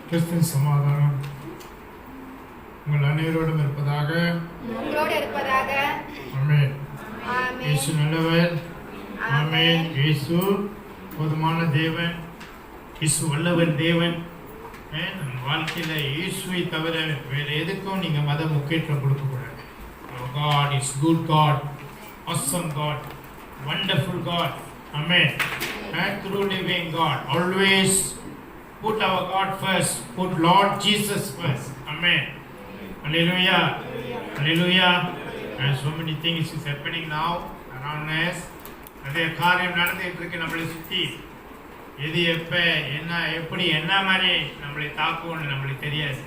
கிறிஸ்துவின் சமாதானம் உங்கள் அனைவரோடும் இருப்பதாக. ஆமென். இயேசு நல்லவர். ஆமென். இயேசு போதுமான தேவன், இயேசு வல்லவர் தேவன். நம்ம வாழ்க்கையில் இயேசுவை தவிர வேறு எதுக்கும் நீங்கள் மத முக்கியத்துவம் கொடுக்கக்கூடாது. God is good God, awesome God, wonderful God. Amen. True living God. Always put our God first. Put Lord Jesus first. Amen. Hallelujah. Hallelujah. And so many things is happening now around us. அதே காரியம் நடந்துகிட்டு இருக்கு நம்மளை சுற்றி. எது எப்போ என்ன எப்படி என்ன மாதிரி நம்மளை தாக்கும்னு நம்மளுக்கு தெரியாது.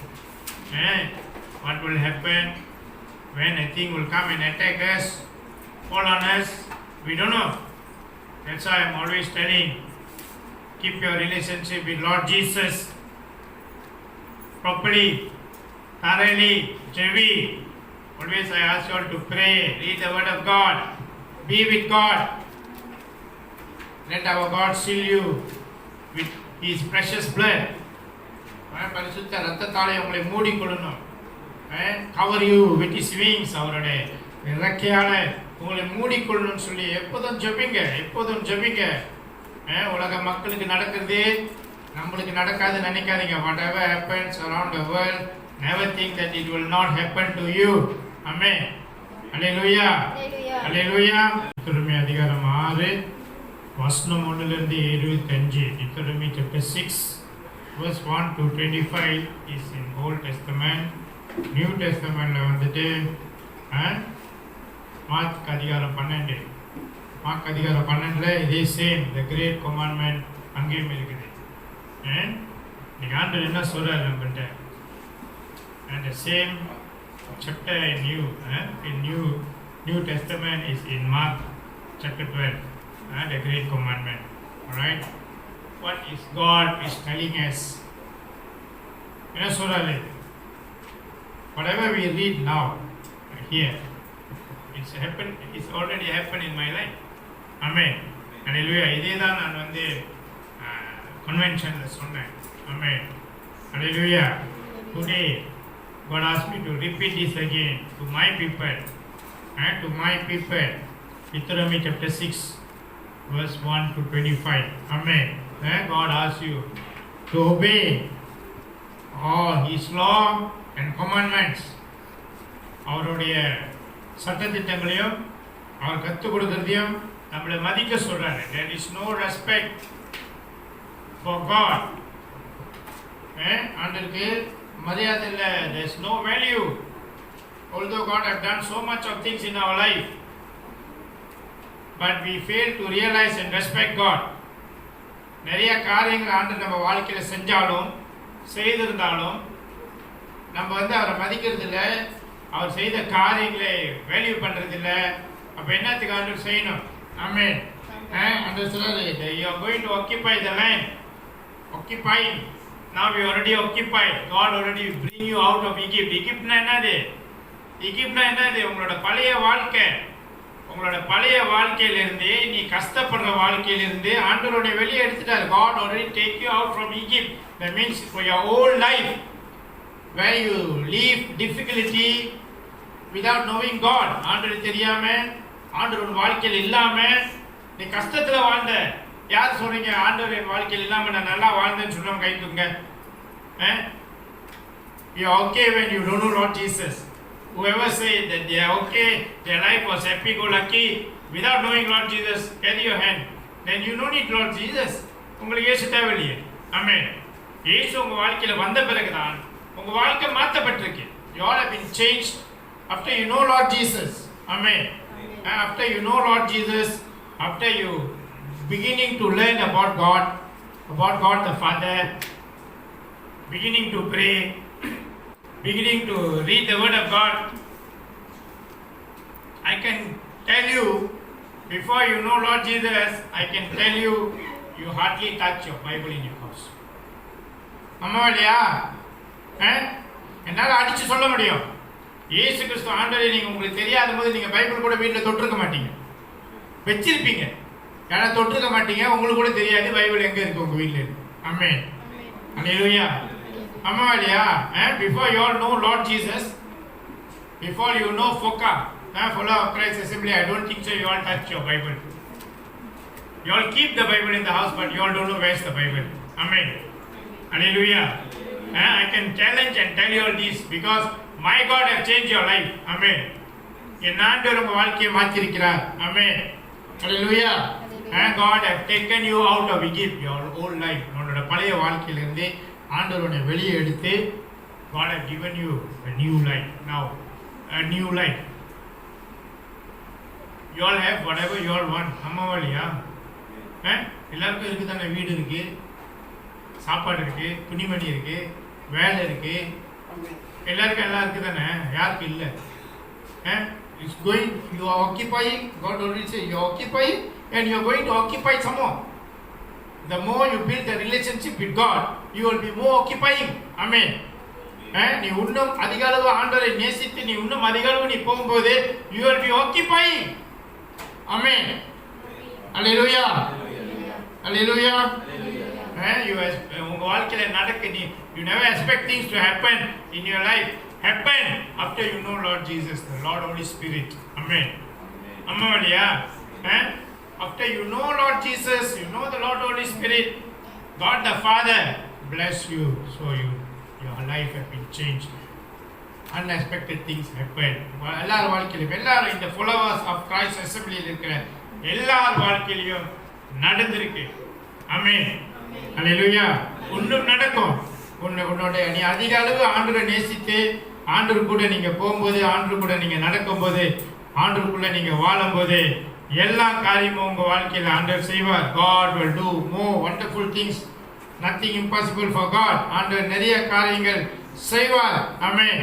What will happen when a thing will come and attack us, fall on us, we don't know. That's why I'm always telling, keep your relationship with Lord Jesus properly, thoroughly, Jevi. Always I ask you all to pray, read the word of God, be with God. Let our God seal you with His precious blood. பரிசுத்த ரத்தத்தாலே உங்களை மூடிக்கொள்ளணும். Cover you with His wings. அவருடைய இறக்கையால உங்களை மூடிக்கொள்ளணும்னு சொல்லி எப்போதும் ஜெபிங்க. உலக மக்களுக்கு நடக்கிறது நம்மளுக்கு நடக்காது நினைக்காதீங்க. whatever happens around the world, never think that it will not happen to you. Amen. Hallelujah. Hallelujah. Deuteronomy அதிகாரம் 6 வசனம் 1 to 25. Deuteronomy chapter 6 verse 1 to 25 is in Old Testament. New Testamentல வந்துட்டு மார்க் அதிகாரம் 12ல இதே சேம் the great commandment அங்கேயும் இருக்குது. இன்னைக்கு ஆண்டவர் என்ன சொல்றாரு நம்மகிட்ட? And the same chapter in New Testament is in Mark chapter 12, the great commandment. All right, what is God is telling us? என்ன சொல்றாரு? Whatever we read now here, it's already happened in my life. Amen. Hallelujah. இதே தான் நான் வந்து கன்வென்ஷனில் சொன்னேன். Amen. Hallelujah. Today God asked me to repeat this again to my people. Deuteronomy chapter 6 verse 1 to 25. Amen. God asks you to obey all His law and commandments. அவருடைய சட்டத்திட்டங்களையும் அவர் கற்றுக் கொடுக்கறதையும் நம்மளை மதிக்க சொல்றாரு. There is no respect for God. ஆண்டவருக்கு மரியாதை இல்லை. There is no value. Although God has done so much of things in our life, but we fail to realize and respect God. நிறைய காரியங்கள் ஆண்டவர் நம்ம வாழ்க்கையில் செஞ்சாலும் செய்திருந்தாலும் நம்ம வந்து அவரை மதிக்கிறது இல்லை. அவர் செய்த காரியங்களை வேல்யூ பண்ணுறது இல்லை. அப்போ என்னத்துக்கு ஆண்டவர் செய்யணும்? ஆமென். ஆண்டவர் சொல்றாரு, you are going to occupy the land. Occupying. Now we already occupied. God already bring you out of Egypt. Egyptனா என்னது? உங்களோட பழைய வாழ்க்கையிலிருந்து நீ கஷ்டப்படுற வாழ்க்கையிலிருந்து ஆண்டவருடைய வெளியே எடுத்துட்டாரு. God already take you out from Egypt. That means for your whole life where you live difficulty without knowing God. ஆண்டவர் தெரியாம ஆண்டவர் வாழ்க்கையில் இல்லாம நீ கஷ்டத்துல வாழ்ந்த. யார் சொல்றீங்க ஆண்டவர் வாழ்க்கையில் இல்லாம நான் நல்லா வாழ்ந்தேன்னு சொல்லுவாங்க? கை தூங்க. You are okay when you don't know Lord Jesus. Whoever say that they are okay, their life was happy-go-lucky without knowing Lord Jesus, carry your hand. Then you don't need Lord Jesus. உங்களுக்கு இயேசு தேவையில்லையே. ஆமென். இயேசு உங்க வாழ்க்கையில வந்த பிறகுதான் உங்க வாழ்க்கை மாற்றப்பட்டிருக்கு. You all have been changed after you know Lord Jesus. Amen. After you know Lord Jesus, after you beginning to learn about God the Father, beginning to pray, beginning to read the word of God, I can tell you, before you know Lord Jesus, I can tell you, you hardly touch your Bible in your house. அம்மா இல்லையா? என்னால் அடிச்சு சொல்ல முடியும். இயேசு கிறிஸ்து ஆண்டவரை நீங்கள் உங்களுக்கு தெரியாத போது நீங்கள் பைபிள் கூட வீட்டில் தொட்டிருக்க மாட்டீங்க. வச்சிருப்பீங்க, ஏன்னா தொட்டிருக்க மாட்டீங்க. உங்களுக்கு கூட தெரியாது பைபிள் எங்கே இருக்கு உங்கள் வீட்டில். ஆமென். அல்லேலூயா. ஆமா இல்லையா? Before you all know Lord Jesus, before you know FOCA, follow of Christ Assembly, I don't think so you all touch your Bible. You all keep the Bible in the house, but you all don't know where's the Bible. Amen. Hallelujah. I can challenge and tell you all this because my God has changed your life. Amen. என் ஆண்டவர் உங்க வாழ்க்கையை மாற்றிருக்கிறார். Amen. Hallelujah. God has taken you out of Egypt, your old life. உன்னோட பழைய வாழ்க்கையிலிருந்து ஆண்டவர் உன்னை வெளியே எடுத்து God has given you a new life now. A new life. You all have whatever you all want. ஆமாவா இல்லையா? எல்லாருக்கும் இருக்கு தானே, வீடு இருக்கு, சாப்பாடு இருக்கு, துணிமணி இருக்கு, வேலை இருக்கு, எல்லாருக்கும் எல்லாம் இருக்கு தானே, யாருக்கு இல்லை? It's going, you are occupying, God already said you are occupying and you are going to occupy some more. The more you build the relationship with God, you will be more occupying. Amen. நீ இன்னும் அதிக அளவு ஆண்டவரை நேசித்து நீ இன்னும் அதிக அளவு நீ போகும்போது you will be occupying. Amen. Hallelujah. Hallelujah. உங்க வாழ்க்கையில நடக்க நீ you never expect things to happen in your life happen after you know Lord Jesus, the Lord Holy Spirit. Amen. Amen. After you know Lord Jesus, you know the Lord Holy Spirit, God the Father bless you, so your life has been changed. Unexpected things happen. எல்லார் வாழ்க்கையிலும் எல்லாரும் இந்த followers of Christ Assembly இருக்கிற எல்லார் வாழ்க்கையிலும் நடந்திருக்கு. ஆமென். ஹல்லேலூயா. இன்னும் நடக்கும். உன்னோட நீ அதிக அளவு ஆண்டவரை நேசித்து ஆண்டவர் கூட நீங்க போகும்போது, ஆண்டவர் கூட நீங்க நடக்கும்போது, ஆண்டவருக்குள்ள நீங்க வாழும்போது எல்லா காரியமும் உங்க வாழ்க்கையில ஆண்டவர் செய்வார். God will do more wonderful things. Nothing impossible for God. ஆண்டவர் நிறைய காரியங்கள் செய்வார். ஆமென்.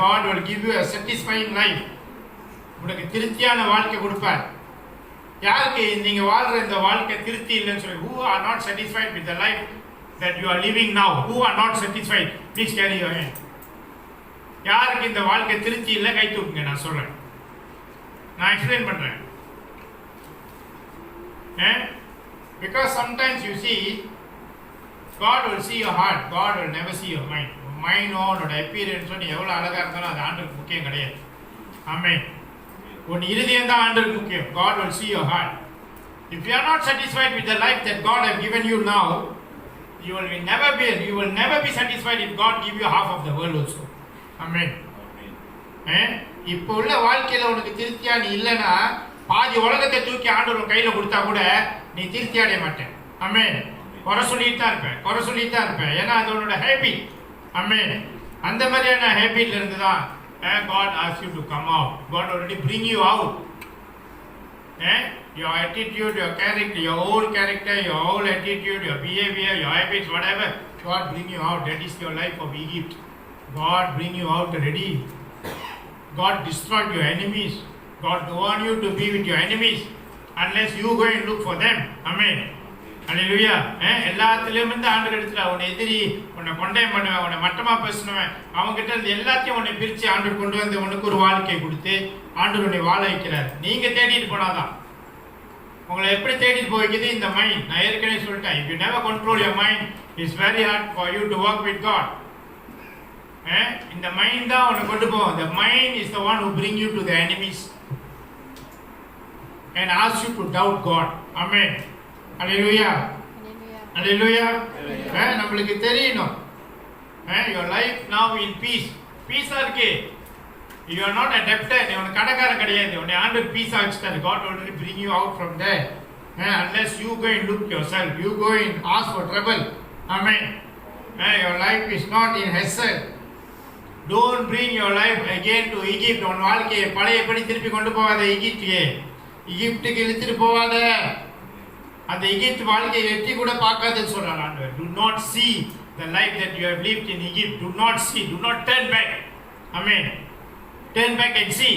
God will give you a satisfying life. உங்களுக்கு திருப்தியான வாழ்க்கை கொடுப்பார். யாருக்கு நீங்க வாழ்ற இந்த வாழ்க்கை திருப்தி இல்லைன்னு சொல்லி, who are not satisfied with the life that you are living now, who are not satisfied, please carry your hand. யாருக்கு இந்த வாழ்க்கை திருப்தி இல்லை கை தூக்குங்க, நான் சொல்றேன், நான் எக்ஸ்பிளைன் பண்றேன். Because sometimes you see God will see your heart, God will never see your mind. மைண்டோட appearance நீ எவ்வளவு அழகா இருந்தாலும் அது ஆண்டவருக்கு முக்கியம் கிடையாது. ஆமென். உன் இருதயம் தான் ஆண்டவருக்கு முக்கியம். God will see your heart. If you are not satisfied with the life that God has given you now, you will never be satisfied if God give you half of the world also. Amen. இப்போ உள்ள வாழ்க்கையில உனக்கு திருப்தியா நீ இல்லைன்னா பாதி உலகத்தை தூக்கி ஆண்டவர் கையில கொடுத்தா கூட நீ திருப்தி அடைய மாட்டேன். ஆமென். குறை சொல்லிட்டு தான் இருப்பேன். ஏன்னா அது உன்னோட ஹேபிட். ஆமென். அந்த மாதிரியான ஹேபிட்ல இருந்து தான் God asks you to come out. God already bring you out. Your attitude, your character, your whole character, your whole attitude, your behavior, your habits, whatever, God bring you out. That is your life of Egypt. God bring you out already. God destroyed your enemies. God don't want you to be with your enemies unless you go and look for them. Amen. Hallelujah. எல்லாத்திலும் இருந்து ஆண்டவர் எடுத்துட்டா. உன்னை எதிரி, உன்னை கொண்டை பண்ணுவேன், உன்னை மட்டமா பேசுனவன், அவங்க கிட்ட இருந்து எல்லாத்தையும் உன்னை பிரிச்சு ஆண்டவர் கொண்டு வந்து உனக்கு ஒரு வாழ்க்கையை கொடுத்து ஆண்டவர் உன்னை வாழ வைக்கிறார். நீங்க தேடிட்டு போனாதான். உங்களை எப்படி தேடிட்டு போய்க்குது இந்த மைண்ட்? நான் ஏற்கனவே சொல்லிட்டேன், if you never control your mind, it's very hard for you to work with God. இந்த மைண்ட் தான் உன்னை கொண்டு போகும். The mind is the one who bring you to the enemies and ask you to doubt God. Amen. Hallelujah. Hallelujah. நம்மளுக்கு தெரியணும். Your life now in peace. பீஸா இருக்கு. You are not a debtor. நீ உனக்கு கடன்காரன் கிடையாது. உன்னை ஆண்டவர் பீஸா வச்சுட்டாரு. God already bring you out from there. Unless you go and look yourself, you go and ask for trouble. Amen. Your life is not in hassle. Don't bring your life again to Egypt. உன் வாழ்க்கையை பழையபடி திருப்பி கொண்டு போகாத. எகிப்துக்கு இழுத்துட்டு போகாத. அந்த எகிப்து வாழ்க்கையை எட்டி கூட பார்க்காதன்னு சொல்றார் ஆண்டவர். Do not see the life that you have lived in Egypt. Do not see. Do not turn back. Amen. Turn back and see.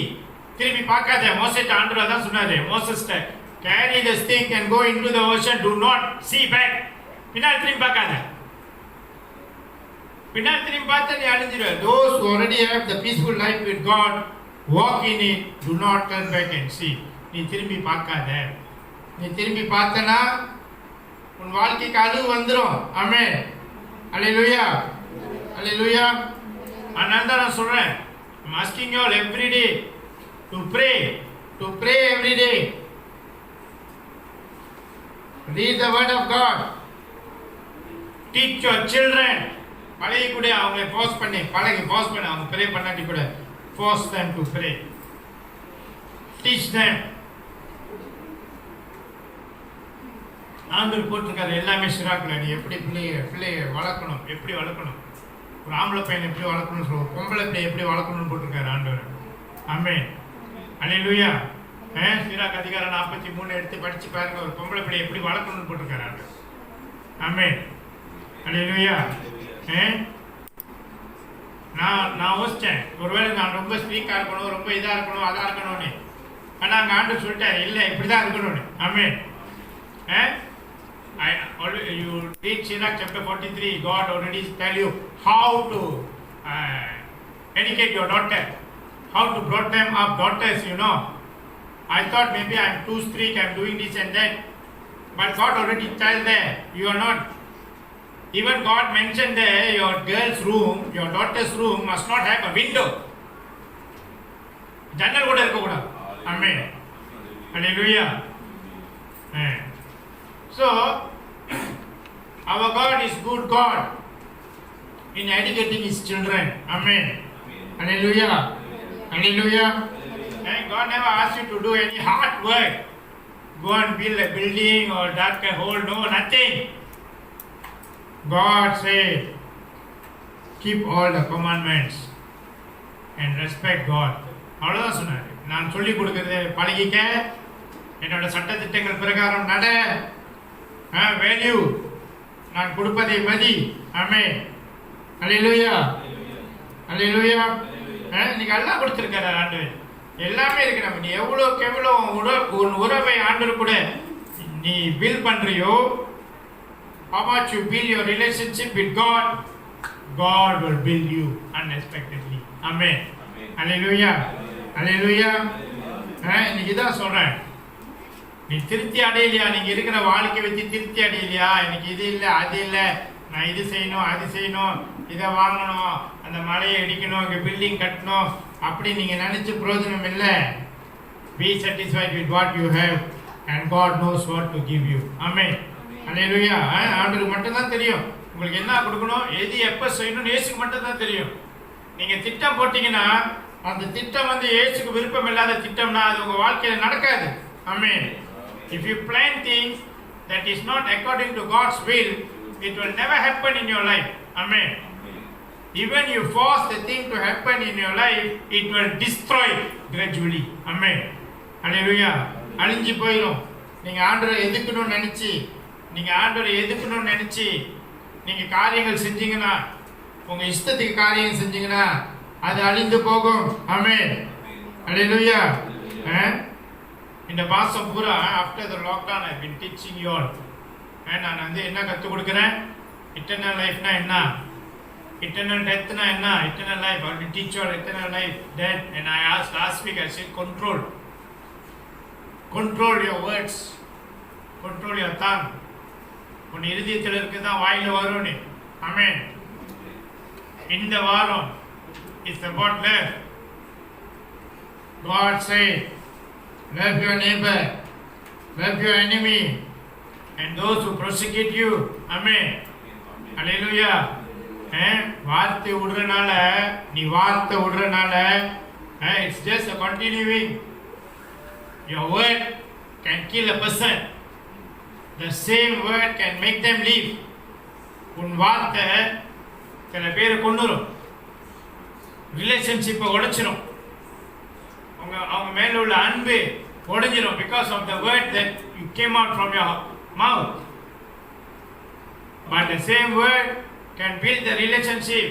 திருப்பி பார்க்காத. மோசேட்ட ஆண்டவர் அதான் சொன்னாரு. மோசஸ்ட்ட carry the stick and go into the ocean. Do not see back. பின்னாடி திரும்பி பார்க்காத. பின்னாடி திரும்பி பார்த்தா நீ அழிஞ்சிடுவ. Those who already have the peaceful life with God, walk in it. Do not turn back and see. நீ திரும்பி பார்க்காத. நீ திரும்பி பார்த்தனா உன் வாழ்க்கைக்கு அழிவு வந்துடும். ஆமென். அல்லேலூயா. Hallelujah. அதனால தான் நான் சொல்றேன், I'm asking you all every day to pray every day. Read the word of God. Teach your children. பழகி கூட அவங்களை force பண்ணி அவங்க pray பண்ணாட்டி கூட force them to pray. Teach them. ஆண்டவர் போட்டிருக்காரு எல்லாமே சிராக்கில், நீ எப்படி பிள்ளைய வளர்க்கணும், எப்படி வளர்க்கணும், ஒரு ஆம்பளை பையனை எப்படி வளர்க்கணும்னு சொல்லுவோம், பொம்பளை பிள்ளை எப்படி வளர்க்கணும்னு போட்டிருக்காரு ஆண்டவர். ஆமென். அல்லேலூயா. சிராக் அதிகாரம் 43 எடுத்து படிச்சு பாருங்க, ஒரு பொம்பளை பிள்ளை எப்படி வளர்க்கணும்னு போட்டிருக்காரு ஆண்டவர். ஆமென். அல்லேலூயா. நான் யோசிச்சேன், ஒருவேளை நான் ரொம்ப ஸ்வீக்காக இருக்கணும், ரொம்ப இதாக இருக்கணும், அதாக இருக்கணும்னு. ஆனால் அங்கே ஆண்டவர் சொல்லிட்டாரு, இல்லை இப்படி தான் இருக்கணும்னு. ஆமென். You read Sirach chapter 43, God already tell you how to educate your daughter, how to brought them up, daughters, you know. I thought maybe I'm too strict, I'm doing this and that, but God already tell there, you are not. Even God mentioned there, your girl's room, your daughter's room must not have a window. ஜன்னல் கூட இருக்க கூடாது. ஆமென். ஹalleluya. So our God is good God in educating his children. Amen. Hallelujah. Hallelujah. And God never asks you to do any hard work. Go and build a building or that can hold, no, nothing. God said, keep all the commandments and respect God. அவ்வளோதான் சொன்னார். நான் சொல்லி கொடுக்கறதை பழகிக்க, என்னோட சட்டத்திட்டங்கள் பிரகாரம் நட, value நான் கொடுப்பதை மதி. ஆமென். அல்லேலூயா. அல்லேலூயா. இன்னைக்கு எல்லாம் கொடுத்துருக்காரு ஆண்டவர், எல்லாமே இருக்கு. நம்ம நீ எவ்வளோக்கு எவ்வளோ உன் உறவை ஆண்டவர் கூட நீ build பண்றியோ, how much you build your relationship with God, God will build you unexpectedly. Amen. Hallelujah. Hallelujah. இன்னைக்கு தான் சொல்றேன், நீ திருப்தி அடையலையா, நீங்க இருக்கிற வாழ்க்கை வச்சு திருப்தி அடையலையா, எனக்கு இது இல்லை அது இல்லை, நான் இது செய்யணும் அது செய்யணும், இதை வாங்கணும், அந்த மலையை இடிக்கணும், இங்கே பில்டிங் கட்டணும், அப்படி நீங்க நினைச்சு பிரயோஜனம் இல்லை. Be satisfied with what you have and God knows what to give you. Amen. அல்லேலூயா. ஆண்டவருக்கு மட்டும்தான் தெரியும் உங்களுக்கு என்ன கொடுக்கணும், எது எப்போ செய்யணும்னு இயேசுக்கு மட்டும்தான் தெரியும். நீங்க திட்டம் போட்டீங்கன்னா அந்த திட்டம் இயேசுக்கு விருப்பம் இல்லாத திட்டம்னா அது உங்க வாழ்க்கையில நடக்காது. ஆமென். If you plan things that is not according to God's will, it will never happen in your life. Amen. Even you force the thing to happen in your life, it will destroy gradually. Amen. Hallelujah. அழிஞ்சு போயிடும். நீங்க ஆண்டவரை எதுக்கணும்னு நினைச்சு நீங்க காரியங்கள் செஞ்சீங்கன்னா, உங்க இஷ்டத்துக்கு காரியம் செஞ்சீங்கன்னா அது அழிந்து போகும். ஆமென். Hallelujah. இந்த மாசம் பூரா after the lockdown I bin teaching you all. நான் என்ன கற்றுக் கொடுக்குறேன், இட்டர்னல் லைஃப்னா என்ன, இட்டர்னல் டெத்னா என்ன, eternal life. I will teach you all eternal life, death. And I ask last week, I set control your words, control your tongue. உன் இருதயத்தில் இருக்குதான் வாயில வரும்னு. ஆமென். இந்த வாரம் it's about love. God said, love your neighbor, love your enemy, and those who persecute you. Amen. Hallelujah. வார்த்தை விடுறனால, நீ வார்த்தை விடுறனால, it's just a continuing. Your word can kill a person. The same word can make them live. உன் வார்த்தை சில பேரை கொண்டுரும், ரிலேஷன்ஷிப்பை உடைச்சிரும், அவங்க மேல உள்ள அன்பு உடைஞ்சிரும், because of the word that you came out from your mouth. But the same word can build the relationship.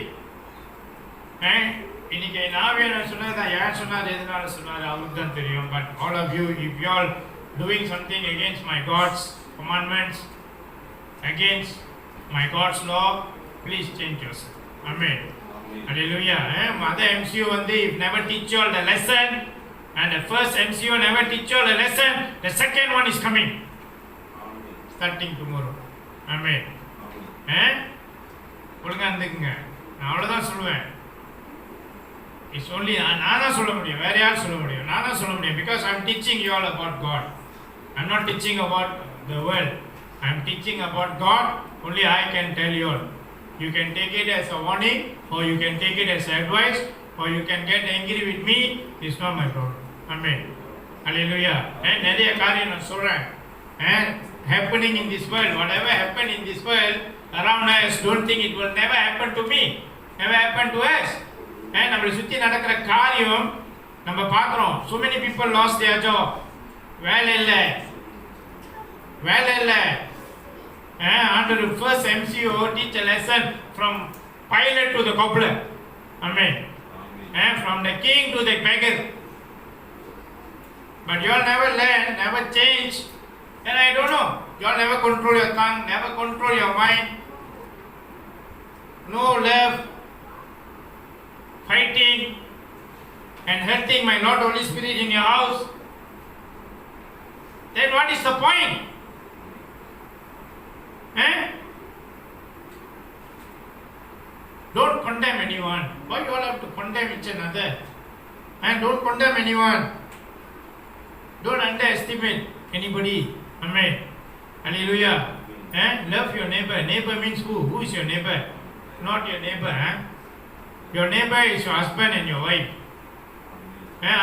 இன்னைக்கு நான் சொன்னதா, யார் சொன்னார், எதனால சொன்னார் அவருக்கு தான் தெரியும். But all of you, if you are doing something against my God's commandments, against my God's law, please change yourself. Amen. Hallelujah. Mother MCU if never teach you all the lesson, and the first MCU never teach you all the lesson, the second one is coming. Starting tomorrow. Amen. ஒழுங்கா இருந்துக்குங்க. நான் அவ்வளோதான் சொல்லுவேன். It's only நான் தான் சொல்ல முடியும், வேற யாரும் சொல்ல முடியும்? நான் தான் சொல்ல முடியும். Because I am teaching you all about God. I am not teaching about the world. I am teaching about God. Only I can tell you all. You can take it as a warning, or you can take it as advice, or you can get angry with me. It's not my problem. Amen. Hallelujah. And நிறைய காரியம் நான் சொல்றேன். And happening in this world, whatever happened in this world around us, don't think it will never happen to me. Never happen to us. And நம்மளை சுத்தி நடக்கிற காரியம் நம்ம பார்க்கிறோம். So many people lost their job. வேலை இல்லை. Under the first MCO teach a lesson from pilot to the cobbler. Amen. From the king to the beggar. But you all never learn, never change. And I don't know. You all never control your tongue, never control your mind. No love, fighting and hurting my Lord Holy Spirit in your house. Then what is the point? Don't condemn anyone. Why you all have to condemn each another? And don't condemn anyone. Don't underestimate anybody. Amen. Hallelujah. Love your neighbor. Neighbor means who? Who is your neighbor? Not your neighbor. Your neighbor is your husband and your wife.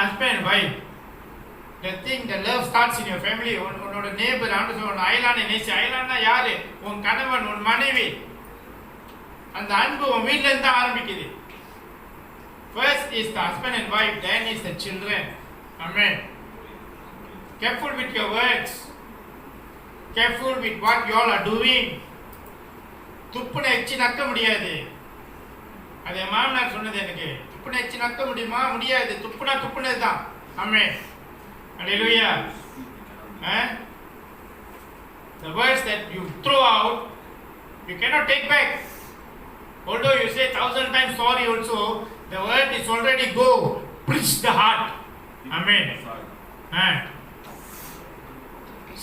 Husband and wife. The love starts in your family. உன்னோட neighbor உன் அயலானை நேசி. அயலான்னா யாரு? உன் கணவன், உன் மனைவி. அந்த அன்பு உன் வீட்டில இருந்து ஆரம்பிக்குது. First is the husband and wife, then is the children. Amen. Careful with your words. Careful with what you all are doing. துப்புன எச்சி நக்க முடியாது. அது என் மாமனார் சொன்னது எனக்கு. துப்புன எச்சி நக்க முடியுமா? முடியாது. துப்புனது தான். Amen. Hallelujah. The words that you throw out, you cannot take back. Although you say 1,000 times sorry also, the word is already go. Preach the heart. Amen.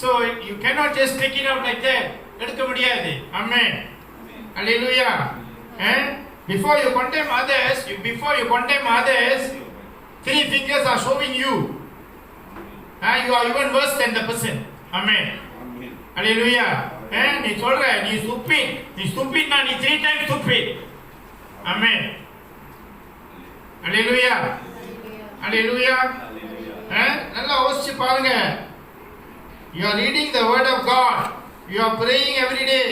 So you cannot just take it out like that. எடுக்க முடியாது. Amen. Hallelujah. Before you condemn others, 3 fingers are showing you. You are even worse than the person. Amen. Hallelujah. நீ சொல்ற நீ stupid நான் நீ 3 times stupid. Amen. Hallelujah. Hallelujah. நல்லா யோசிச்சு பாருங்க. You are reading the word of God. You are praying every day.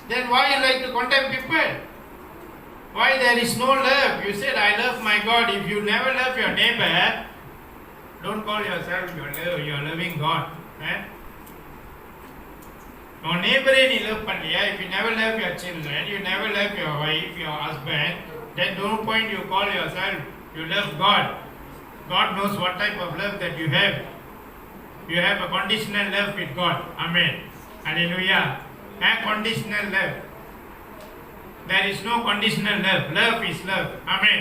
Then why you like to condemn people? Why there is no love? You said I love my God. If you never love your neighbor, don't call yourself you are loving God. Your neighbor நீ love பண்ணலையா? If you never love your children, you never love your wife, your husband, then don't point you call yourself you love God. God knows what type of love that you have. You have a conditional love with God. Amen. Hallelujah. Conditional love. There is no conditional love. Love is love. Amen.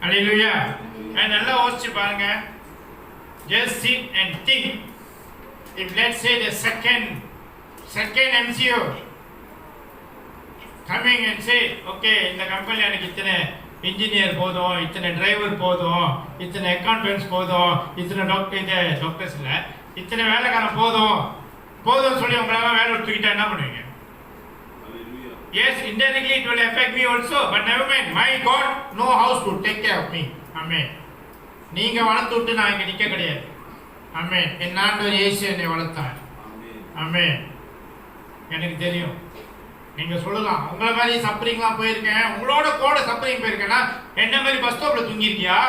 Hallelujah. And நல்லா யோசிச்சு பாருங்க. Just sit and think. If let's say the second MCO coming and say, okay, இந்த கம்பெனில எனக்கு இத்தனை engineer போதும், இத்தனை driver போதும், இத்தனை அக்கௌண்டன்ட்ஸ் போதும், இத்தனை டாக்டர்ஸ் இல்லை, இத்தனை வேலைக்காரன் போதும் சொல்லி உங்களெல்லாம் வேலை தூக்கிட்டா என்ன பண்ணுவீங்க? Yes, indirectly it will affect me also, but never mind. My God knows how to take care of me. Amen. நீங்க வளர்த்து விட்டு நான் இங்க நிக்க கிடையாது. Amen. என் ஆண்டவர் இயேசு என்னை வளர்த்தார். Amen. எனக்கு தெரியும். நீங்க சொல்லலாம் உங்களை மாதிரி சப்பரிங்லாம் போயிருக்கேன், உங்களோட கூட சப்பரிங் போயிருக்கேன்னா என்ன மாதிரி பஸ் ஸ்டாப்ல தூங்கிருக்கியா?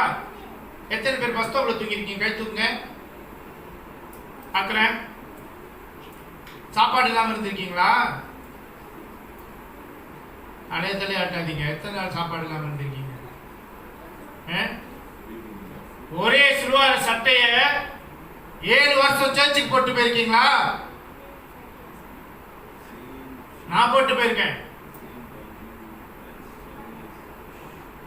எத்தனை பேர் பஸ் ஸ்டாப்ல தூங்கிருக்கீங்க? கை தூக்குங்க பார்க்குறேன். சாப்பாடு இல்லாமல் இருந்திருக்கீங்களா? அடையத்தலே ஆட்டாதீங்க. எத்தனை நாள் சாப்பாடு இல்லாமல் இருந்திருக்கீங்க? ஒரே சிறுவார சட்டைய 7 வருஷம் சர்ச்சுக்கு போட்டு போயிருக்கீங்களா? நான் போட்டு போயிருக்கேன்.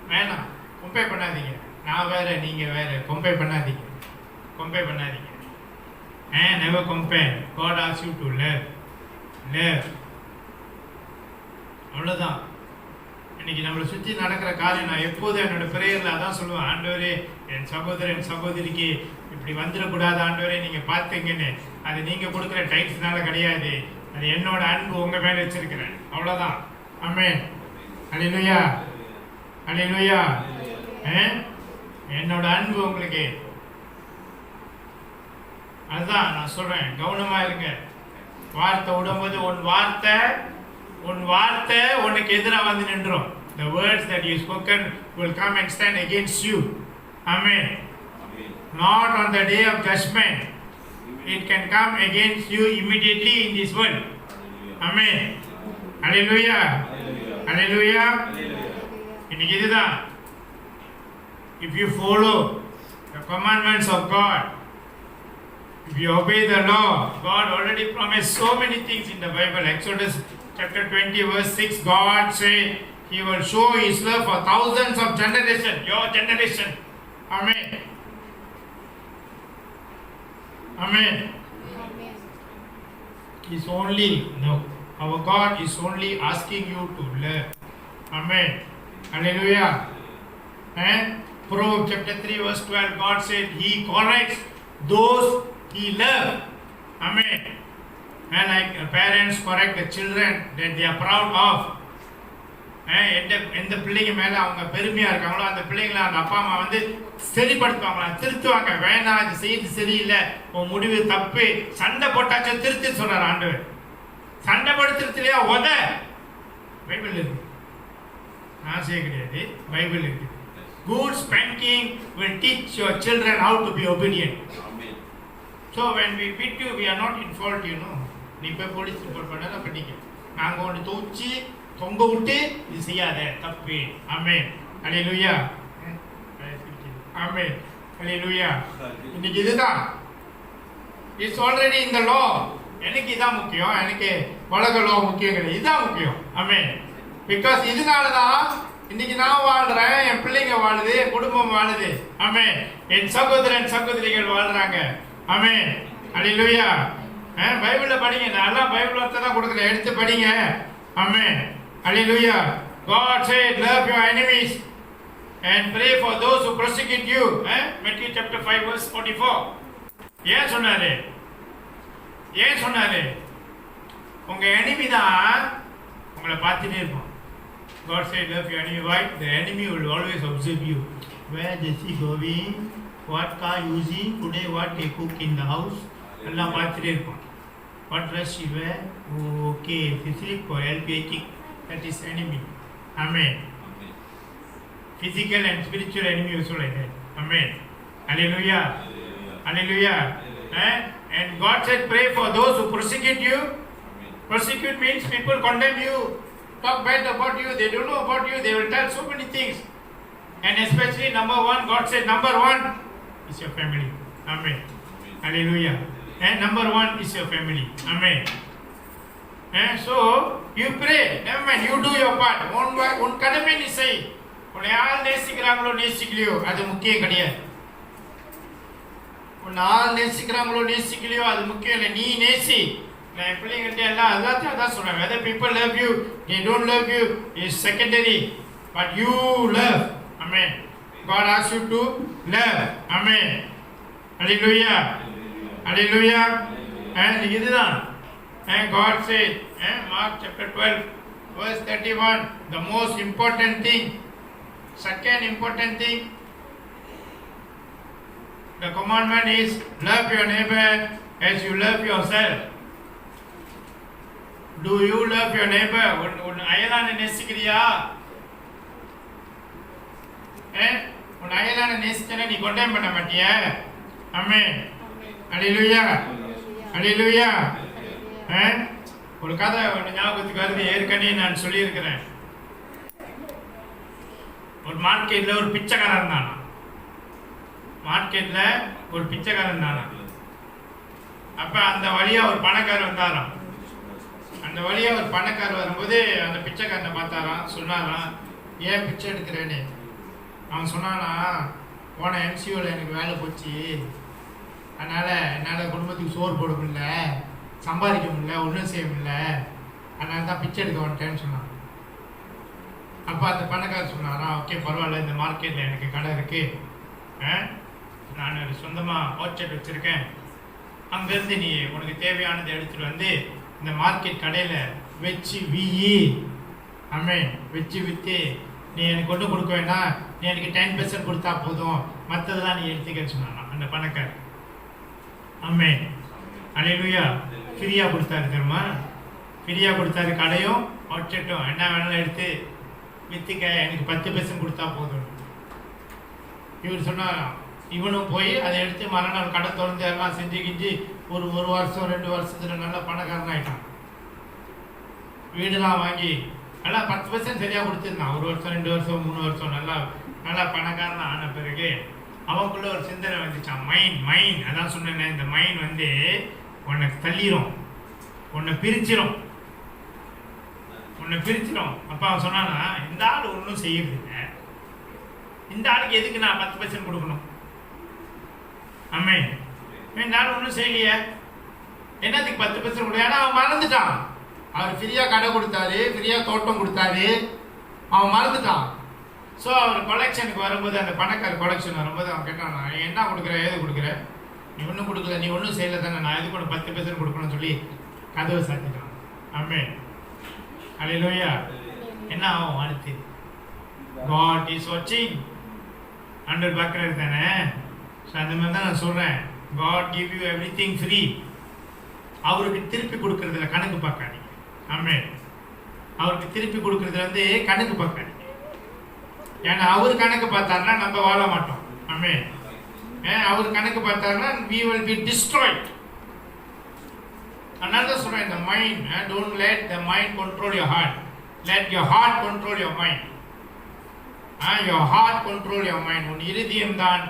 வேணாம், கம்பேர் பண்ணாதீங்க. நான் வேற நீங்க வேற. கம்பேர் பண்ணாதீங்க. Never compare. God asks you to love. அவ்வளோதான். இன்னைக்கு நம்மளை சுற்றி நடக்கிற காரியம் நான் எப்போதும் என்னோட பிரேயரில் அதான் சொல்லுவேன், ஆண்டவரே என் சகோதரன் சகோதரிக்கு இப்படி வந்துடக்கூடாது ஆண்டவரே நீங்கள் பார்த்துங்கன்னு. அது நீங்கள் கொடுக்குற டைட்ஸ்னால கிடையாது, அது என்னோட அன்பு உங்கள் மேலே வச்சிருக்கிறேன், அவ்வளோதான். ஆமென். அல்லேலூயா அல்லேலூயா. என்னோட அன்பு உங்களுக்கு, அதுதான் நான் சொல்றேன். கவனமா இருங்க. வார்த்தை விடும்போது உன் வார்த்தை உனக்கு எதிராக வந்து நின்றும். The words that you spoken will come and stand against you. Amen. Not on the day of judgment. It can come against you immediately in this world. Amen. Hallelujah. Hallelujah. இன்னைக்கு இதுதான். If you follow the commandments of God, if you obey the law, God already promised so many things in the Bible. Exodus chapter 20 verse 6, God said He will show His love for thousands of generations, your generation. Amen. Amen. He's only, no, our God is only asking you to love. Amen. Hallelujah. Proverbs chapter 3 verse 12, God said He corrects those He loves. Amen. And like parents correct the children that they are proud of. எந்த பிள்ளைங்க மேலே அவங்க பெருமையாக இருக்காங்களோ அந்த பிள்ளைங்களை அந்த அப்பா அம்மா வந்து சரிப்படுத்துவாங்களா, திருத்துவாங்க. வேணாம், இது செய்து சரியில்லை, உன் முடிவு தப்பு, சண்டை போட்டாச்சும் திருத்தி சொல்றார் ஆண்டவர். சண்டை படுத்துறதுலையா உத பைபிள் இருக்கு, நான் செய்ய கிடையாது, பைபிள் இருக்கு. Good spanking will teach your children how to be obedient. So when we beat you, we are not in fault, you know. நீ போய் போலீஸ் ரிப்போர்ட் பண்ணாத பண்ணிக்க, நாங்கள் ஒன்று தூச்சி தொங்க விட்டு இது செய்யாத தப்பு. ஆமென். அல்லேலூயா. ஆமென். அல்லேலூயா. இன்னைக்கு இதுதான் இட்ஸ் ஆல்ரெடி இந்த லா. எனக்கு இதான் முக்கியம், எனக்கு உலக லா முக்கியம் கிடையாது, இதுதான் முக்கியம். ஆமென். பிகாஸ் இதனால தான் இன்னைக்கு நான் வாழ்றேன், என் பிள்ளைங்க வாழுது, என் குடும்பம் வாழுது. ஆமென். என் சகோதரன் சகோதரிகள் வாழ்றாங்க. ஆமென். அல்லேலூயா. பைபிளை படிங்க, நான் பைபிள் வார்த்தை தான் கொடுக்குறேன், எடுத்து படிங்க. ஆமென். Hallelujah. God said, love your enemies and pray for those who persecute you. Matthew chapter 5 verse 44. ஏன் சொன்னாரு? உங்க enemy தான் உங்களை பார்த்துட்டே இருப்பான். God said, love your enemy. Why? The enemy will always observe you. Where is he going? What car using? Today what they cook in the house? எல்லாம் பார்த்துட்டே இருப்பான். What dress she wear? Okay, physical or LPA kick. That is enemy. Amen. Physical and spiritual enemy also like that. Amen. Hallelujah. Hallelujah. And God said, pray for those who persecute you. Persecute means people condemn you, talk bad about you, they don't know about you, they will tell so many things. And especially number one, God said number one is your family. Amen. Hallelujah. And number one is your family. Amen. So you pray. Amen. You do your part. உன் கடமை நீ செய். உன்னை யார் நேசிக்கிறாங்களோ நேசிக்கலையோ அது முக்கியம் கிடையாது. உன்னை யார் நேசிக்கிறாங்களோ நேசிக்கலையோ அது முக்கியம் இல்லை, நீ நேசி. நான் என் பிள்ளைங்கள்ட்ட எல்லாம் அதான் சொல்றேன். Whether people love you, they don't love you is secondary, but you love. Amen. God asks you to love. Amen. Hallelujah. Hallelujah. And இதுதான். And God said, Mark chapter 12 verse 31, the most important thing, second important thing, the commandment is love your neighbor as you love yourself. Do you love your neighbor? உன் அயலானை நேசிக்கிறியா? உன் அயலானை நேசிச்சனா நீ கொண்டேன் பண்ண மாட்டியா? ஆமென். அல்லேலூயா. அல்லேலூயா. ஒரு கதை ஒன்று ஞாபகத்துக்கு வருது, ஏற்கனவே நான் சொல்லியிருக்கிறேன். ஒரு மார்க்கெட்டில் ஒரு பிச்சைக்காரன் இருந்தானா. அப்போ அந்த வழியாக ஒரு பணக்காரர் வந்தாராம். அந்த வழியாக ஒரு பணக்காரர் வரும்போது அந்த பிச்சைக்காரனை பார்த்தாராம், சொன்னாராம், ஏன் பிச்சை எடுக்கிறேன்னு. அவன் சொன்னானா, போன எம்சிஓவில் எனக்கு வேலை போச்சு, அதனால் என்னால் குடும்பத்துக்கு சோறு போட முடியல, சம்பாதிக்க முடியல, ஒன்றும் செய்ய முடியல, அதனால தான் பிச்சை எடுக்க வந்துட்டேன்னு சொன்னான். அப்போ அந்த பணக்காரர் சொன்னாரா, ஓகே பரவாயில்ல, இந்த மார்க்கெட்டில் எனக்கு கடை இருக்குது, நான் ஒரு சொந்தமாக ஆர்ச்சர்ட் வச்சுருக்கேன், அங்கேருந்து நீ உனக்கு தேவையானதை எடுத்துகிட்டு வந்து இந்த மார்க்கெட் கடையில் வச்சு வியி, வச்சு விற்று நீ எனக்கு ஒன்றும் கொடுக்க வேண்டாம், நீ எனக்கு 10% கொடுத்தா போதும், மற்றதெல்லாம் நீ எடுத்துக்கன்னு சொன்னான் அந்த பணக்காரர். அல்லேலூயா. ஃப்ரீயாக கொடுத்தாரு தெரியுமா? ஃப்ரீயாக கொடுத்தாரு. கடையும் ஆர்ச்சர்ட்டும் என்ன வேணாலும் எடுத்து விற்றுக்க, எனக்கு 10% கொடுத்தா போதும். இவர் சொன்னார். இவனும் போய் அதை எடுத்து மறுநாள் கடை திறந்து எல்லாம் செஞ்சு கிஞ்சி ஒரு வருஷம் 2 வருஷத்துல நல்லா பணக்காரன் ஆகிட்டான். வீடெல்லாம் வாங்கி நல்லா 10% சரியாக கொடுத்துருந்தான். 1 வருஷம் 2 வருஷம் 3 வருஷம் நல்லா பணக்காரன் ஆன பிறகு அவனுக்குள்ள ஒரு சிந்தனை வந்துச்சான். மைண்ட் அதான் சொன்னேன், இந்த மைண்ட் வந்து உன்னை தள்ளிரும், உன்னை பிரிச்சிரும். அப்போ அவன் சொன்னானா, இந்த ஆள் ஒன்றும் செய்யறது இல்லை, இந்த ஆளுக்கு எதுக்கு நான் 10% கொடுக்கணும்? இந்த ஆள் ஒன்றும் செய்யலையே, என்னத்துக்கு 10% கொடுக்க? ஏன்னா அவன் மறந்துட்டான். அவர் ஃப்ரீயாக கடை கொடுத்தாரு, ஃப்ரீயாக தோட்டம் கொடுத்தாரு, அவன் மறந்துட்டான். ஸோ அவர் கொலெக்ஷனுக்கு வரும்போது, அந்த பணக்கார கொலெக்ஷன் வரும்போது அவன் கேட்டான், நான் என்ன கொடுக்குறேன், ஏது கொடுக்குறேன், நீ ஒன்றும் கொடுக்கல, நீ ஒன்றும் செய்யலை தானே, நான் எதுக்கு ஒன்று 10% கொடுக்கணும்னு சொல்லி கதவை சாத்திட்டான். அல்லேலூயா. என்ன ஆகும் அடுத்து? God is watching. ஆண்டவர் பார்க்குறாரு தானே. ஸோ அந்த மாதிரி தான் நான் சொல்கிறேன், God give you everything free. அவருக்கு திருப்பி கொடுக்கறதுல கணக்கு பார்க்காதீங்க. அவருக்கு திருப்பி கொடுக்கறதுல வந்து கணக்கு பார்க்காதீங்க. ஏன்னா அவர் கணக்கு பார்த்தாருன்னா நம்ம வாழ மாட்டோம். அவர் கணக்கு பார்த்தாருன்னா we will be destroyed. அதனால தான் சொல்கிறேன், இந்த mind, don't let the mind control your heart, let your heart control your mind. your heart control your mind. உன் இருதயம் தான்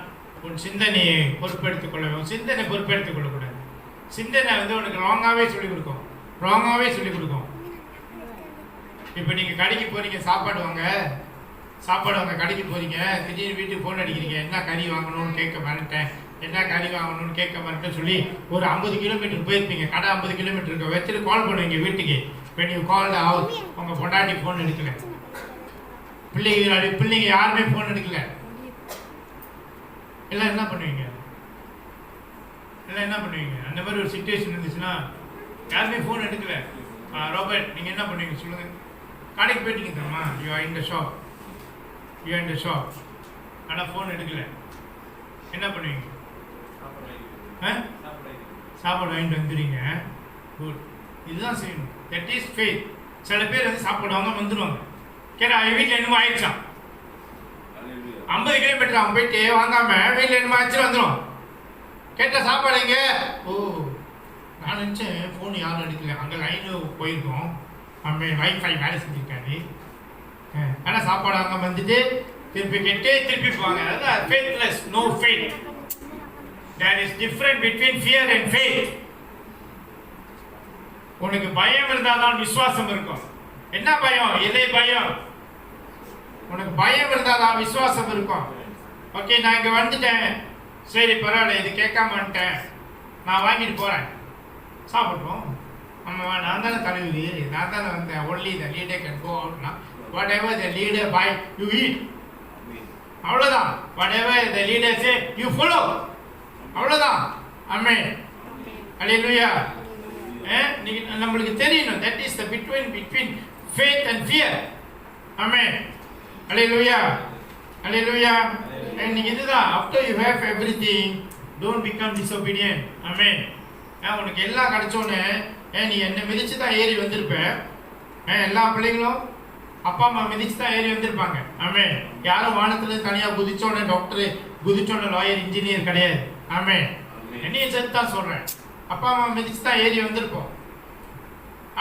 உன் சிந்தனையை பொறுப்பெடுத்துக் கொள்ள வேண்டும். சிந்தனை பொறுப்பெடுத்துக் கொள்ளக்கூடாது. சிந்தனை வந்து உனக்கு ராங்காகவே சொல்லிக் கொடுக்கும். இப்போ நீங்கள் கடைக்கு போகிறீங்க, சாப்பாடு வாங்க கடைக்கு போகிறீங்க, திடீர்னு வீட்டுக்கு ஃபோன் அடிக்கிறீங்க, என்ன கறி வாங்கணும்னு கேட்க மாட்டேன் சொல்லி ஒரு 50 கிலோமீட்டர் போயிருப்பீங்க. கடை 50 கிலோமீட்டருக்கு வச்சுட்டு கால் பண்ணுவீங்க வீட்டுக்கு. when you call the house, உங்கள் பொண்டாட்டி ஃபோன் எடுக்கல, பிள்ளைங்க யாருமே ஃபோன் எடுக்கல, எல்லாம் என்ன பண்ணுவீங்க? அந்த மாதிரி ஒரு சிச்சுவேஷன் இருந்துச்சுன்னா, யாருமே ஃபோன் எடுக்கல, ராபர்ட் நீங்கள் என்ன பண்ணுவீங்க சொல்லுங்கள்? கடைக்கு போயிட்டீங்க தெரியுமா, you are in the shop, ஆனால் ஃபோன் எடுக்கல, என்ன பண்ணுவீங்க? சாப்பாடு வாங்கிட்டு வந்துடுறீங்க. குட், இதுதான் செய்யணும். That is faith. சில பேர் வந்து சாப்பிடுவாங்க, வந்துடுவாங்க, கேட்டா வீட்டில் என்னமோ ஆயிடுச்சான், 50 கிலோமீட்டர் அவங்க போயிட்டு வாங்காம வீட்டில் என்னமோ ஆச்சு வந்துடும். கேட்டால் சாப்பாடு எங்க? நான் நினச்சேன் ஃபோன் யாரும் எடுக்கல, அங்கே லைனு போயிருக்கோம், வைஃபை வேலை செஞ்சுருக்காரு, ஆனால் சாப்பாடு அங்கே வந்துட்டு திருப்பி கேட்டு திருப்பி போவாங்க. அதான் faithless, no faith. There is difference between fear and faith. உனக்கு பயம் இருந்தால் தான் விசுவாசம் இருக்கும். என்ன பயம்? எதை பயம்? உனக்கு பயம் இருந்தால் தான் விசுவாசம் இருக்கும். ஓகே, நான் இங்கே வந்துட்டேன், சரி பரவாயில்ல, இது கேட்காம வந்துட்டேன், நான் வாங்கிட்டு போகிறேன், சாப்பிட்றோம். நான் தானே தலைவி, நான் தானே வந்தேன். Only the leader can go அவுட்னா, whatever the leader buy you eat, அவ்வளோதான். Whatever the leader say you follow, அவ்வளோதான். அல்லேலூயா. நம்மளுக்கு தெரியணும், that is the between faith and fear. Hallelujah. இன்னைக்கு இதுதான், after you have everything, don't become disobedient. உனக்கு எல்லாம் கிடைச்சோன்னு நீ என்னை மிதிச்சு தான் ஏறி வந்திருப்ப. எல்லா பிள்ளைங்களும் அப்பா அம்மா மிதிச்சு தான் ஏறி வந்திருப்பாங்க. யாரும் வானத்துல தனியாக குதிச்சோடனே டாக்டரு, குதிச்சோடனே லாயர், இன்ஜினியர் கிடையாது. என்னையும் சேர்த்து தான் சொல்கிறேன், அப்பா அம்மா மிதிச்சு தான் ஏறி வந்திருப்போம்.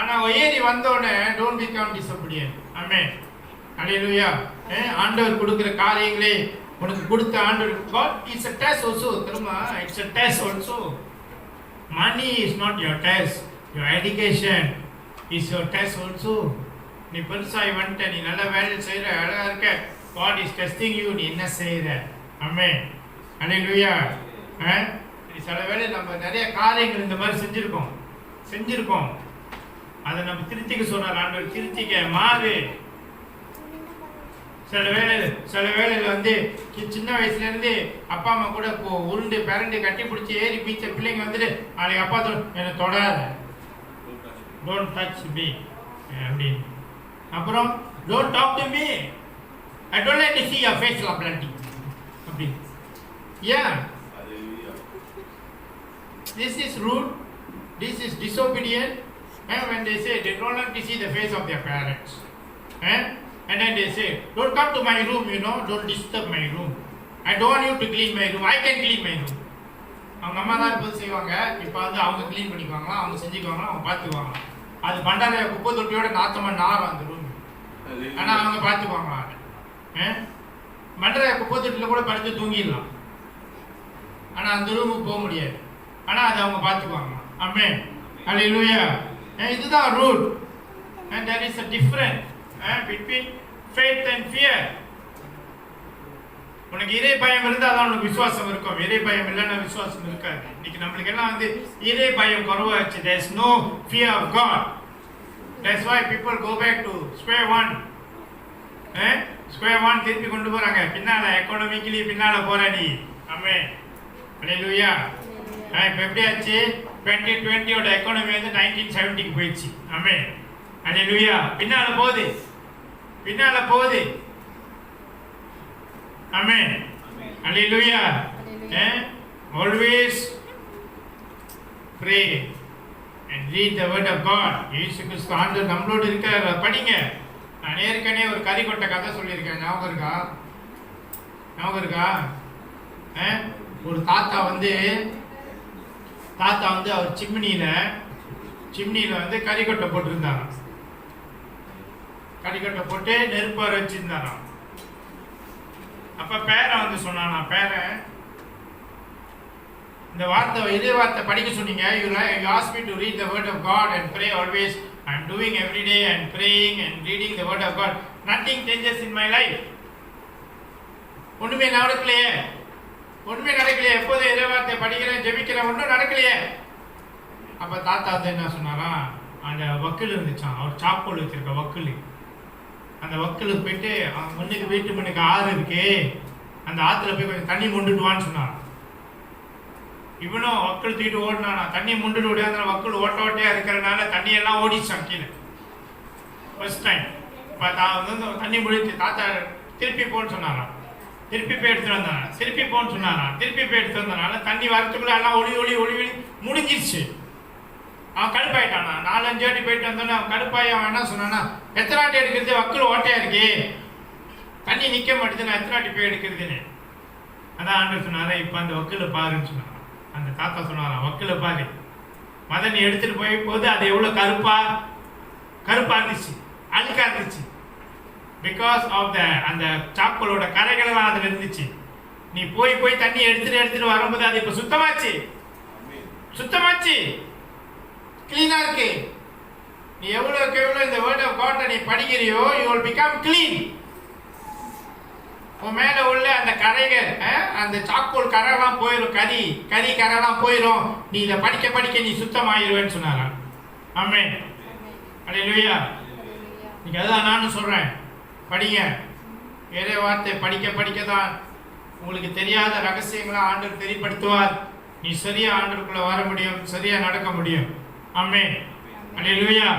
ஆனால் ஏறி வந்தோடனே டோன்ட் பிகம் டிசோபீடியன்ட். அல்லேலூயா. ஆண்டவர் கொடுக்குற காரியங்களே உனக்கு கொடுத்த ஆண்டவர், God is a test also. தெரியுமா? It's a test also. Money is not your test. Your education is your test also. நீ பெருசாகி வந்துட்ட, நீ நல்ல வேலை செய்கிற, அழகாக இருக்க, God is testing you. நீ என்ன செய்கிற? அல்லேலூயா. சில வேலை நம்ம நிறைய காரியங்கள் இந்த மாதிரி செஞ்சிருக்கோம். அதை நம்ம திருத்திக்க சொல்றார் ஆண்டவர். திருத்திக்க, மாறு, சில வேளையில் வந்து சின்ன வயசுலேருந்து அப்பா அம்மா கூட உருண்டு பிறண்டு கட்டி பிடிச்சி ஏறி பீச்ச பிள்ளைங்க வந்துட்டு நாளைக்கு அப்பா என்னை தொடாத, டோன்ட் டச் மீ அப்படின்னு. அப்புறம் don't talk to me, I don't like to see your face லாப்லாண்டி அப்படி. ஏன்? This is rude, this is disobedient, and when they say they don't like to see the face of their parents, and then they say, don't come to my room, don't disturb my room, I don't want you to clean my room, I can clean my room. அவங்க அம்மா தான் இப்போ செய்வாங்க, இப்போ வந்து அவங்க clean பண்ணிக்குவாங்களா, அவங்க செஞ்சுக்குவாங்களா, அவங்க பார்த்துக்குவாங்களா. அது பண்டார குப்பை தொட்டியோட நாத்தமா நாரும் அந்த ரூம், ஆனால் அவங்க பார்த்துக்குவாங்களா. மண்டல குப்பை தொட்டியில் கூட படுத்து தூங்கிடலாம், ஆனால் அந்த ரூமுக்கு போக முடியாது, ஆனால் அதை அவங்க பார்த்துக்குவாங்க. ஆமென், ஹல்லேலூயா. இதுதான் root. And there is a difference between faith and fear. உனக்கு இறை பயம் இருந்தால் தான் உனக்கு விசுவாசம் இருக்கும், இறை பயம் இல்லைன்னா விசுவாசம் இருக்காது. இன்னைக்கு நம்மளுக்கு எல்லாம் வந்து இறை பயம் குறைவாச்சு. There is no fear of God. That's why people go back to square one. Square one திருப்பி கொண்டு போறாங்க. பின்னால எக்கனாமிக்கலி பின்னால போற நீ. ஆமென், ஹல்லேலூயா. இப்போ எப்படி ஆச்சு? 2020 எக்கானமி வந்து 1970க்கு போயிடுச்சு. ஆமென், ஹல்லேலூயா. பின்னால போகுது. ஆமென், ஹல்லேலூயா. Always pray and read the word of God. இயேசு கிறிஸ்து ஆண்டவர் நம்மளோடு இருக்கார். படிங்க. நான் ஏற்கனவே ஒரு கறிக்கொட்டை கதை சொல்லியிருக்கேன், ஞாபகம் இருக்கா? ஒரு தாத்தா வந்து அவர் சிம்னியில் வந்து கறிக்கொட்டை போட்டிருந்தாராம். கறிக்கொட்டை போட்டு நெருப்பார வச்சிருந்தாராம். அப்ப பேரன் வந்து சொன்னானா, பேரன் இந்த இதே வார்த்தை படிக்க சொன்னீங்க. You asked me to read the word of God and pray always. I am doing every day and praying and reading the word of God. Nothing changes in my life. ஒண்ணுமே நடக்கலையே. எப்போதும் இதே வார்த்தை படிக்கிறேன், ஜெபிக்கிறேன், ஒன்றும் நடக்கலையே. அப்ப தாத்தா வந்து என்ன சொன்னாரா, அந்த வக்கில் இருந்துச்சான், அவர் சாப்போல் வச்சிருக்க வக்கில். அந்த வக்கிலுக்கு போயிட்டு அவங்க வீட்டு மண்ணுக்கு ஆறு இருக்கு, அந்த ஆத்துல போய் கொஞ்சம் தண்ணி மொண்டுட்டு வான்னு சொன்னான். இவனும் வக்கல் தூக்கிட்டு ஓடினானா, தண்ணி முண்டுட்டு ஓடியாத வக்கல் ஓட்டையா இருக்கிறனால தண்ணியெல்லாம் ஓடிச்சான் கீழே. ஃபர்ஸ்ட் டைம் வந்து தண்ணி முடிச்சு தாத்தா திருப்பி போன்னு சொன்னாராம். திருப்பி போய் எடுத்துட்டு வந்தானா, திருப்பி போன்னு சொன்னாராம். திருப்பி போய் எடுத்து வந்தனால தண்ணி வரத்துக்குள்ள எல்லாம் ஒளி முடிஞ்சிருச்சு. அவன் கடுப்பாயிட்டானா. 4-5 வாட்டி போயிட்டு வந்தோன்னே அவன் கடுப்பாயி அவன் என்ன சொன்னானா, எத்தனை வாட்டி எடுக்கிறது, வக்கல் ஓட்டையா இருக்கு, தண்ணி நிக்க மாட்டேது, நான் எத்தனை வாட்டி போய் எடுக்கிறதுன்னு. அதான் ஆண்டு சொன்னாரா, இப்ப அந்த வக்கல பாருன்னு சொன்னாராம். அந்த தாத்தா சொன்னாராம், வக்கல பாரு, மதன் எடுத்துட்டு போது அது எவ்வளவு கருப்பா இருந்துச்சு, அழுக்கா இருந்துச்சு. பிகாஸ் ஆஃப் அந்த சாப்பலோட கரைகள் எல்லாம் அதுல இருந்துச்சு. நீ போய் தண்ணி எடுத்துட்டு வரும்போது அது இப்ப சுத்தமாச்சு, கிளீனா இருக்கு. நீ எவ்வளவுக்கு எவ்வளவு இந்த வேர்ட் ஆஃப் காட் நீ படிக்கிறியோ, you will become clean. உன் மேல உள்ள அந்த கரைகள், அந்த சாக்கோல் கரைலாம் போயிடும், கறி கரைலாம் போயிடும். நீ இதை படிக்க நீ சுத்தமாயிருவேன்னு சொன்னாரா. ஆமென், ஹல்லேலூயா. நீங்க அதான் நானும் சொல்றேன், படிங்க. வேற வார்த்தை படிக்க தான் உங்களுக்கு தெரியாத ரகசியங்களை ஆண்டவர் தெரியப்படுத்துவார். நீ சரியா ஆண்டவருக்குள்ள வர முடியும், சரியா நடக்க முடியும். ஆமென், ஹல்லேலூயா.